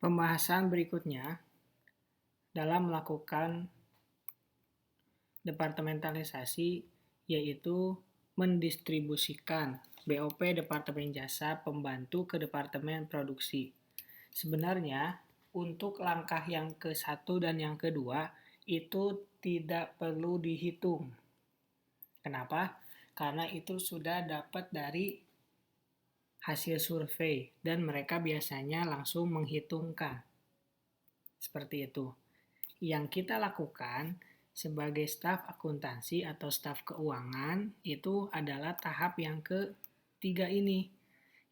Pembahasan berikutnya dalam melakukan departementalisasi yaitu mendistribusikan BOP Departemen Jasa Pembantu ke Departemen Produksi. Sebenarnya untuk langkah yang ke-1 dan yang kedua itu tidak perlu dihitung. Kenapa? Karena itu sudah dapat dari hasil survei dan mereka biasanya langsung menghitungkan. Seperti itu. Yang kita lakukan sebagai staf akuntansi atau staf keuangan itu adalah tahap yang ketiga ini,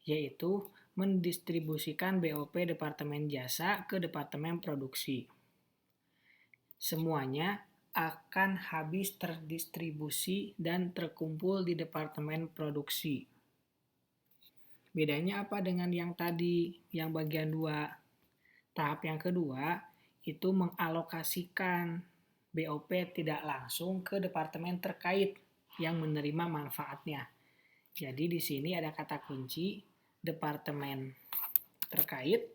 yaitu mendistribusikan BOP Departemen Jasa ke Departemen Produksi. Semuanya akan habis terdistribusi dan terkumpul di Departemen Produksi. Bedanya apa dengan yang tadi, yang bagian 2? Tahap yang kedua itu mengalokasikan BOP tidak langsung ke departemen terkait yang menerima manfaatnya. Jadi di sini ada kata kunci departemen terkait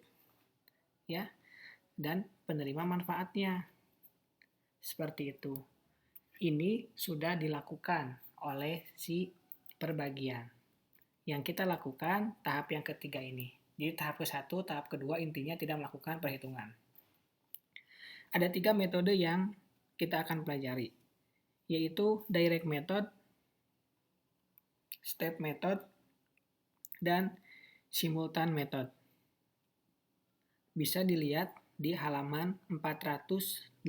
ya dan penerima manfaatnya. Seperti itu. Ini sudah dilakukan oleh si perbagian. Yang kita lakukan tahap yang ketiga ini. Jadi tahap ke-1, tahap kedua intinya tidak melakukan perhitungan. Ada 3 metode yang kita akan pelajari, yaitu direct method, step method, dan simultan method. Bisa dilihat di halaman 485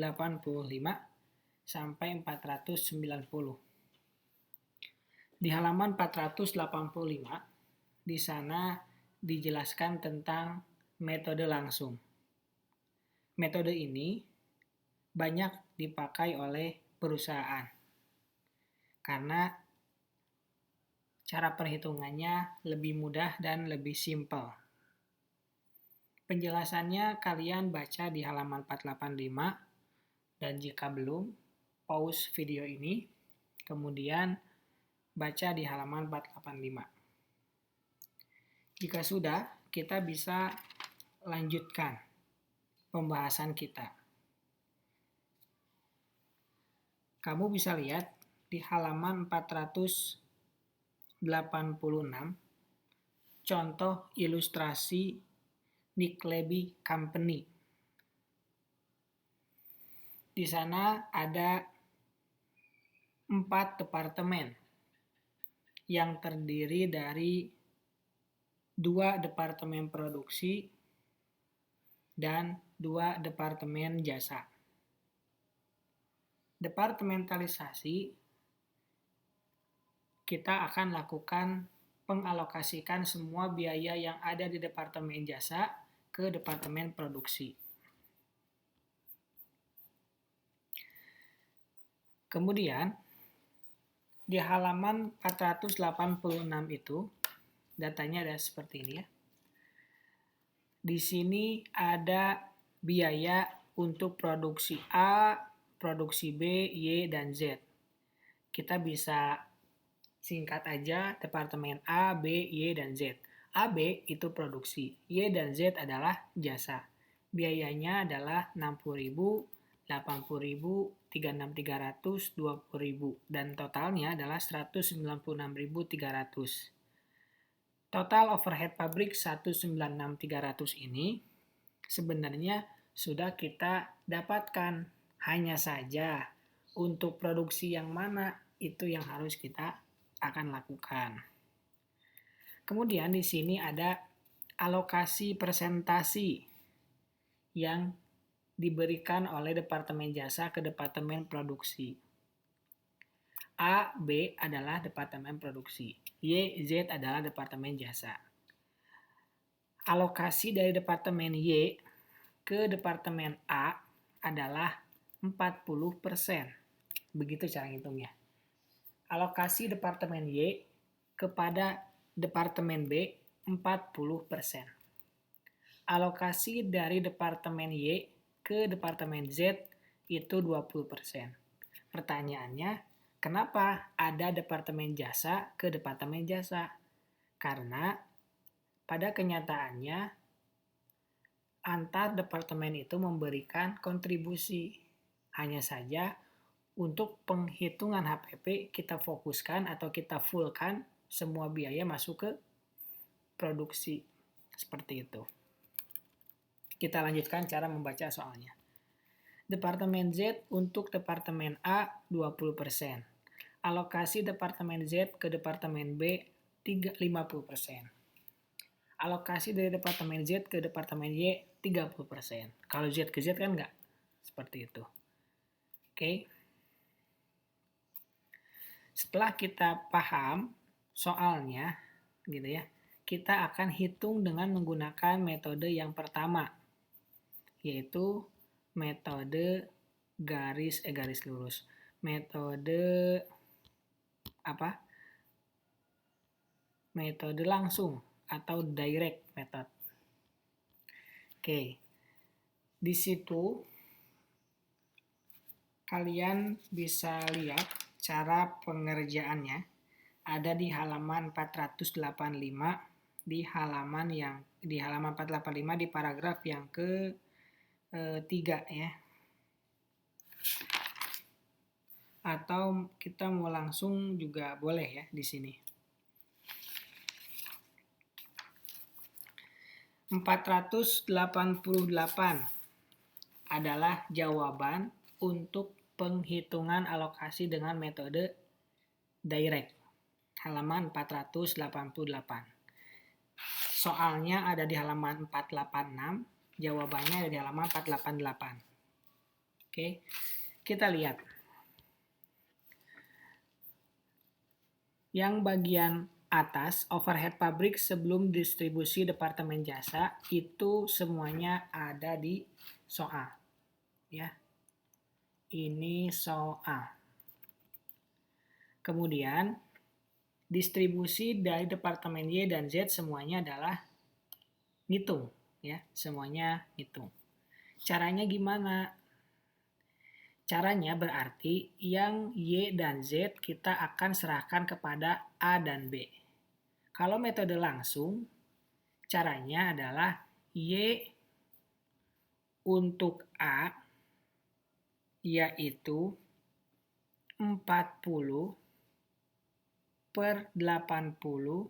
sampai 490. Di halaman 485, di sana dijelaskan tentang metode langsung. Metode ini banyak dipakai oleh perusahaan karena cara perhitungannya lebih mudah dan lebih simpel. Penjelasannya kalian baca di halaman 485 dan jika belum, pause video ini, kemudian baca di halaman 485. Jika sudah, kita bisa lanjutkan pembahasan kita. Kamu bisa lihat di halaman 486 contoh ilustrasi Nick Levy Company. Di sana ada 4 departemen yang terdiri dari 2 departemen produksi dan 2 departemen jasa. Departementalisasi kita akan lakukan pengalokasikan semua biaya yang ada di departemen jasa ke departemen produksi. Kemudian di halaman 486 itu datanya ada seperti ini ya. Di sini ada biaya untuk produksi A, produksi B, Y, dan Z. Kita bisa singkat aja departemen A, B, Y, dan Z. A, B itu produksi, Y dan Z adalah jasa. Biayanya adalah 60.000, 80.000, 36.300, 20.000 dan totalnya adalah 196.300. Total overhead pabrik 196.300 ini sebenarnya sudah kita dapatkan. Hanya saja untuk produksi yang mana itu yang harus kita akan lakukan. Kemudian di sini ada alokasi presentasi yang diberikan oleh Departemen Jasa ke Departemen Produksi. A, B adalah Departemen Produksi. Y, Z adalah Departemen Jasa. Alokasi dari Departemen Y ke Departemen A adalah 40%. Begitu cara ngitungnya. Alokasi Departemen Y kepada Departemen B 40%. Alokasi dari Departemen Y ke Departemen Z itu 20%. Pertanyaannya, kenapa ada Departemen Jasa ke Departemen Jasa? Karena pada kenyataannya antar departemen itu memberikan kontribusi. Hanya saja untuk penghitungan HPP kita fokuskan atau kita fullkan semua biaya masuk ke produksi. Seperti itu. Kita lanjutkan cara membaca soalnya. Departemen Z untuk Departemen A 20%. Alokasi Departemen Z ke Departemen B 50%. Alokasi dari Departemen Z ke Departemen Y 30%. Kalau Z ke Z kan enggak. Seperti itu. Oke. Setelah kita paham soalnya, gitu ya, kita akan hitung dengan menggunakan metode yang pertama, yaitu metode garis lurus. Metode apa? Metode langsung atau direct method. Oke. Di situ kalian bisa lihat cara pengerjaannya ada di halaman 485 di halaman 485 di paragraf yang ketiga ya. Atau kita mau langsung juga boleh ya di sini. 488 adalah jawaban untuk penghitungan alokasi dengan metode direct. Halaman 488. Soalnya ada di halaman 486, jawabannya ada di halaman 488. Oke, kita lihat. Yang bagian atas, overhead pabrik sebelum distribusi departemen jasa, itu semuanya ada di soal. Ya. Ini soal. Kemudian, distribusi dari departemen Y dan Z semuanya adalah ngitung. Ya, semuanya ngitung. Caranya gimana? Caranya berarti yang Y dan Z kita akan serahkan kepada A dan B. Kalau metode langsung, caranya adalah Y untuk A yaitu 40 per 80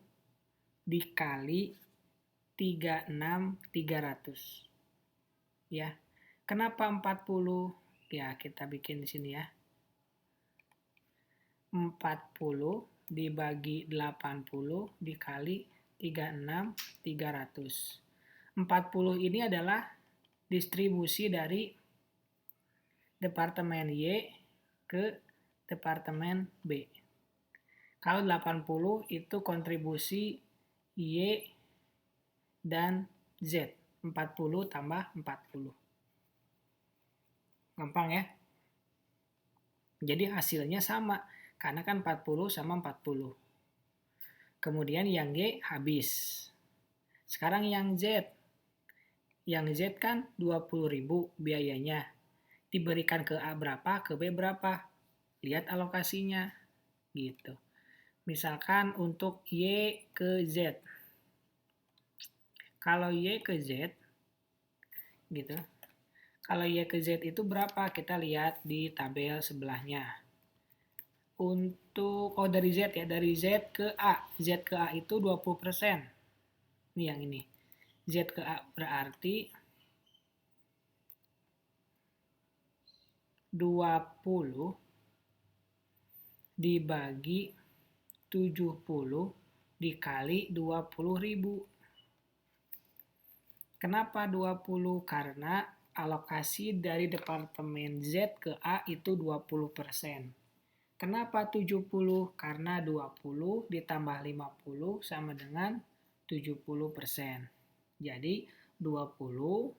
dikali 36.300. Ya. Kenapa 40? Ya, kita bikin di sini ya. 40 dibagi 80 dikali 36.300. 40 ini adalah distribusi dari Departemen Y ke Departemen B. Kalau 80 itu kontribusi Y dan Z. 40 tambah 40. Gampang ya? Jadi hasilnya sama, karena kan 40 sama 40. Kemudian yang Y habis. Sekarang yang Z. Yang Z kan 20.000 biayanya. Diberikan ke A berapa, ke B berapa. Lihat alokasinya. Gitu. Misalkan untuk Y ke Z. Kalau Y ke Z, gitu. Kalau Y ke Z itu berapa? Kita lihat di tabel sebelahnya. Untuk, dari Z ya, dari Z ke A. Z ke A itu 20%. Ini yang ini. Z ke A berarti 20 dibagi 70 dikali 20.000. Kenapa 20? Karena alokasi dari Departemen Z ke A itu 20%. Kenapa 70? Karena 20 ditambah 50 sama dengan 70%. Jadi 20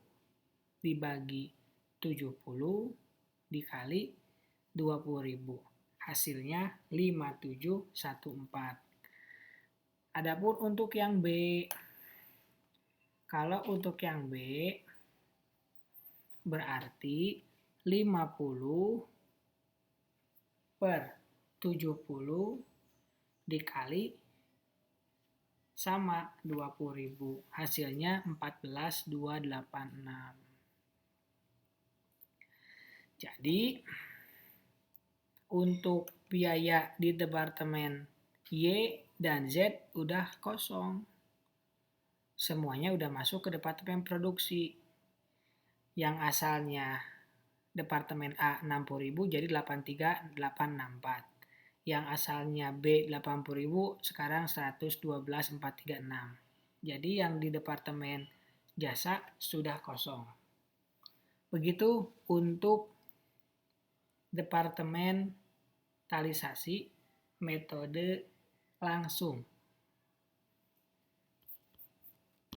dibagi 70 dikali 20.000. Hasilnya 5714. Adapun untuk yang B, kalau untuk yang B berarti 50 per 70 dikali sama 20.000. Hasilnya 14.286. Jadi untuk biaya di departemen Y dan Z udah kosong. Semuanya udah masuk ke departemen produksi. Yang asalnya departemen A 60.000 jadi 83.864. Yang asalnya B 80.000 sekarang 112.436. Jadi yang di departemen jasa sudah kosong. Begitu untuk departemen talisasi metode langsung.